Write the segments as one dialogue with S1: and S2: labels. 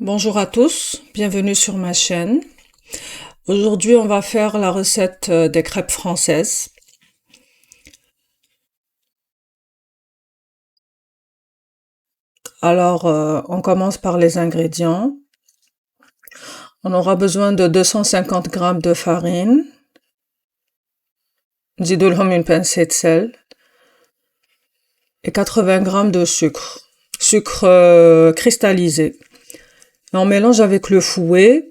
S1: Bonjour à tous, bienvenue sur ma chaîne. Aujourd'hui, on va faire la recette des crêpes françaises. Alors, on commence par les ingrédients. On aura besoin de 250 grammes de farine. نزيدو لهم une pincée de sel et 80 grammes de sucre. Sucre cristallisé. Et on mélange avec le fouet.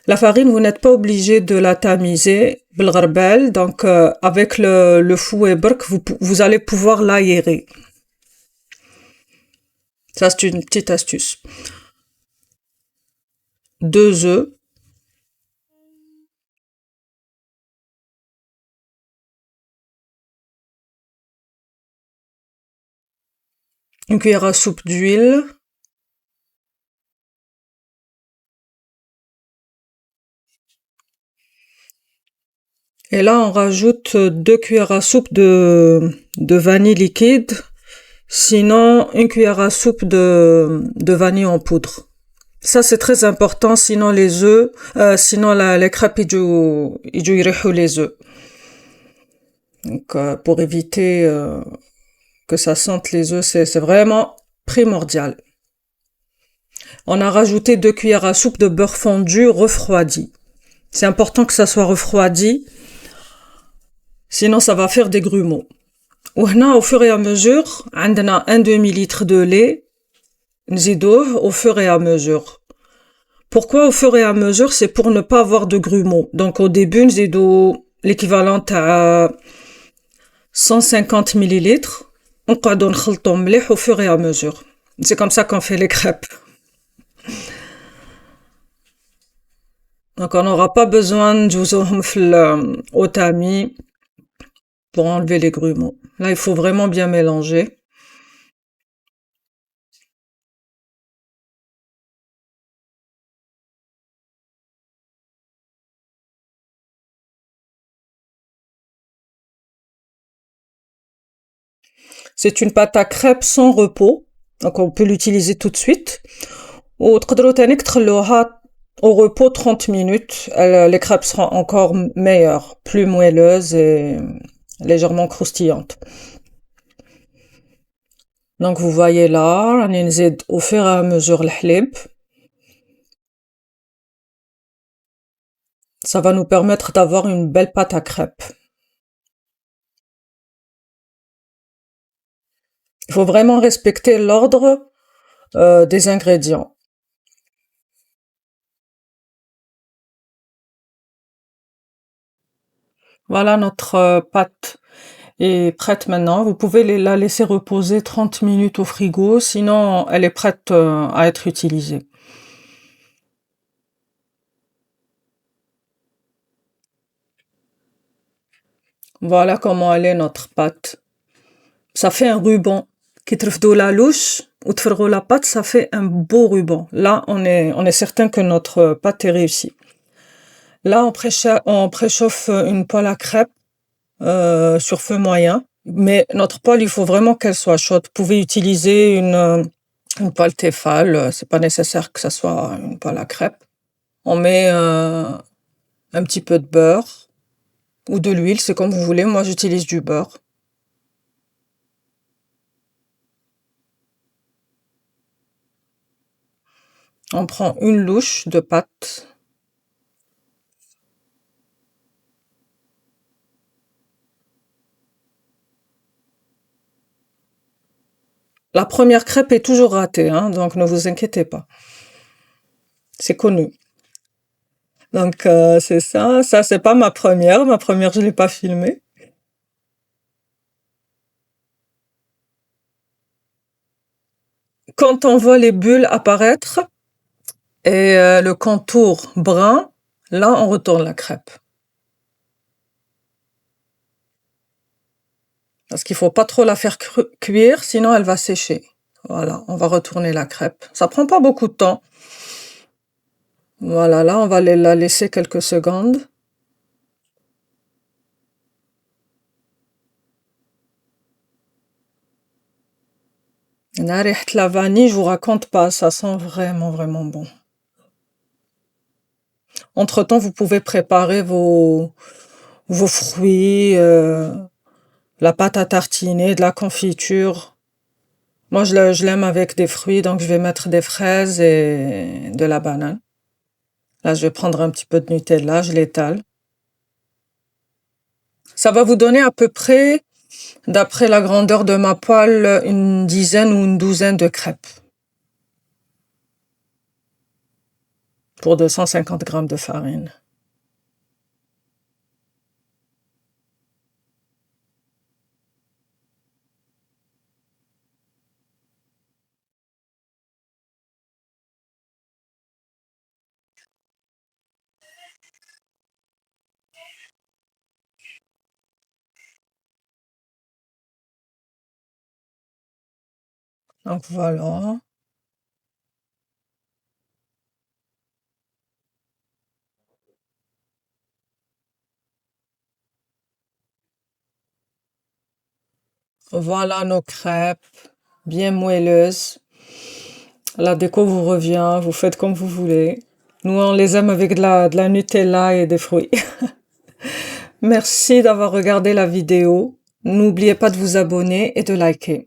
S1: La farine, vous n'êtes pas obligé de la tamiser, بالغربال. Donc, avec le fouet برك, vous allez pouvoir l'aérer. Ça, c'est une petite astuce. 2 œufs. Une cuillère à soupe d'huile. Et là, on rajoute 2 cuillères à soupe de vanille liquide. Sinon, une cuillère à soupe de vanille en poudre. Ça, c'est très important, sinon les œufs, sinon les crêpes, ils يريحوا les œufs. Donc, pour éviter que ça sente les œufs, c'est vraiment primordial. On a rajouté 2 cuillères à soupe de beurre fondu refroidi. C'est important que ça soit refroidi, sinon ça va faire des grumeaux. وهنا au fur et à mesure, عندنا un demi-litre de lait, نزيدوه au fur et à mesure. Pourquoi au fur et à mesure? C'est pour ne pas avoir de grumeaux. Donc au début, نزيدو l'équivalent à 150 millilitres. نقعدو نخلطو مليح au fur et à mesure. C'est comme ça qu'on fait les crêpes. Donc on n'aura pas besoin de au tamis pour enlever les grumeaux. Là, il faut vraiment bien mélanger. C'est une pâte à crêpes sans repos, donc on peut l'utiliser tout de suite. وتقدروا تاني تخلوها au repos 30 minutes. Les crêpes seront encore meilleures, plus moelleuses et légèrement croustillantes. Donc vous voyez là, راني نزيد au fur et à mesure الحليب. Ça va nous permettre d'avoir une belle pâte à crêpes. Il faut vraiment respecter l'ordre des ingrédients. Voilà, notre pâte est prête maintenant. Vous pouvez la laisser reposer 30 minutes au frigo, sinon elle est prête à être utilisée. Voilà comment elle est notre pâte. Ça fait un ruban. Qui ترفدوا la louche ou تفرغوا la pâte, ça fait un beau ruban. Là, on est certain que notre pâte est réussie. Là, on préchauffe une poêle à crêpes sur feu moyen. Mais notre poêle, il faut vraiment qu'elle soit chaude. Vous pouvez utiliser une poêle Tefal, c'est pas nécessaire que ça soit une poêle à crêpes. On met un petit peu de beurre ou de l'huile, c'est comme vous voulez. Moi, j'utilise du beurre. On prend une louche de pâte. La première crêpe est toujours ratée, hein, donc ne vous inquiétez pas. C'est connu. Donc c'est ça. Ça, c'est pas ma première. Ma première, je l'ai pas filmée. Quand on voit les bulles apparaître et le contour brun, là, on retourne la crêpe. Parce qu'il faut pas trop la faire cuire, sinon elle va sécher. Voilà, on va retourner la crêpe. Ça prend pas beaucoup de temps. Voilà, là, on va la laisser quelques secondes. La vanille, je vous raconte pas, ça sent vraiment, vraiment bon. Entre-temps, vous pouvez préparer vos fruits, la pâte à tartiner, de la confiture. Moi, je l'aime avec des fruits, donc je vais mettre des fraises et de la banane. Là, je vais prendre un petit peu de Nutella, je l'étale. Ça va vous donner à peu près, d'après la grandeur de ma poêle, une dizaine ou une douzaine de crêpes. Pour 250 grammes de farine. Donc voilà. Voilà nos crêpes, bien moelleuses. La déco vous revient, vous faites comme vous voulez. Nous, on les aime avec de la Nutella et des fruits. Merci d'avoir regardé la vidéo. N'oubliez pas de vous abonner et de liker.